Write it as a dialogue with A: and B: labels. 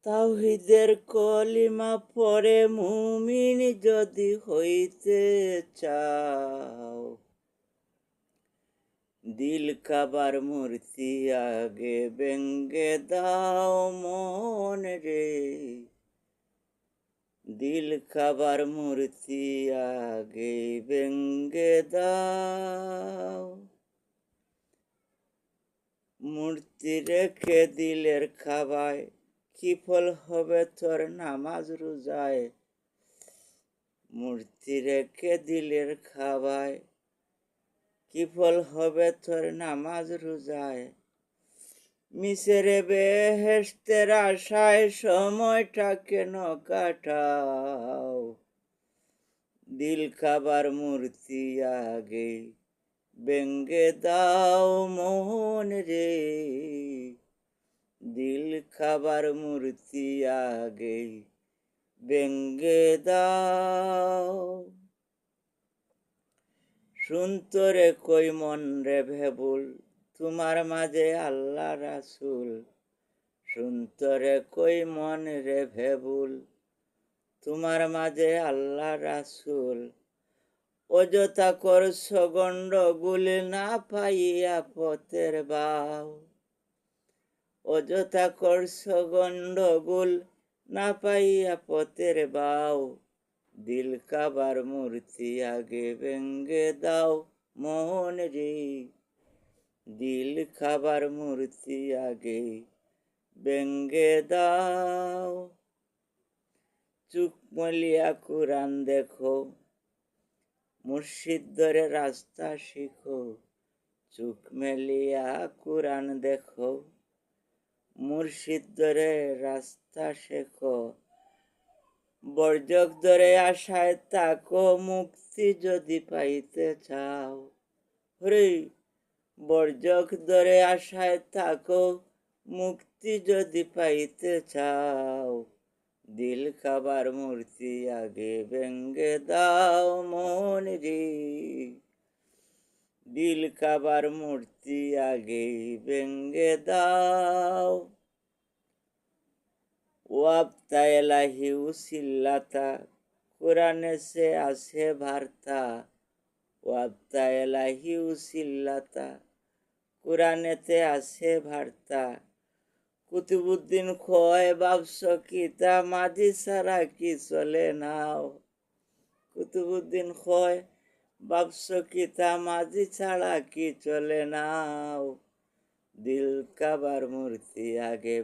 A: তাওহীদের কলিমা পড়ে মুমিন যদি হইতে চাও, দিল কাবার মূর্তি আগে ভেঙ্গে দাও মন রে, দিল কাবার মূর্তি আগে ভেঙ্গে দাও। মূর্তি রেখে দিলের খাবায় কি ফল হবে তোর নামাজ রোজায়, মূর্তি রেখে দিলের খাবায় কি ফল হবে তোর নামাজ রোজায়। মিসরে বেহেশতের আশায় সময়টা কেন কাটাও, দিল কাবার মূর্তি আগে ভেঙ্গে দাও মন রে, দিল কাবার মূর্তি আগে ভেঙ্গে দাও। শুনতরে কই মন রে ভেবুল, তোমার মাঝে আল্লাহ রাসূল। শুনতরে কই মন রে ভেবুল, তোমার মাঝে আল্লাহ রাসূল। অযথা করছ গন্ডগোল না পাইয়া পথের বাও, অযথা করছ গন্ডগোল না পাইয়া পথের বাও। দিল কাবার মূর্তি আগে ভেঙ্গে দাও মন রে, দিল কাবার মূর্তি আগে ভেঙ্গে দাও। চোখ মলিয়া কুরআন দেখো, মুর্শিদ ধরে রাস্তা শিখো। চোখ মেলিয়া কুরআন দেখো, মুর্শিদ ধরে রাস্তা শেখো। বর্জক ধরে আশায় তাকো, মুক্তি যদি পাইতে চাও। হরে বর্জক ধরে আশায় তাকো, মুক্তি যদি পাইতে চাও। দিল কাবার মূর্তি আগে ভেঙ্গে দাও মন রে, দিল কাবার মূর্তি আগে ভেঙ্গে দাও। ওয়াবতা এলাহি উসিল্লাতা, কোরআনে সে আছে বার্তা। ওয়াবতা এলাহি উসিল্লাতা, কোরআনেতে আছে বার্তা। কুতুবুদ্দিন খোয় ভাবছ কিতা, মাঝি ছাড়া কি চলে নাও। কুতুবুদ্দিন খোয় ভাবছ কিতা, মাঝি ছাড়া কি চলে নাও। দিল কাবার মূর্তি আগে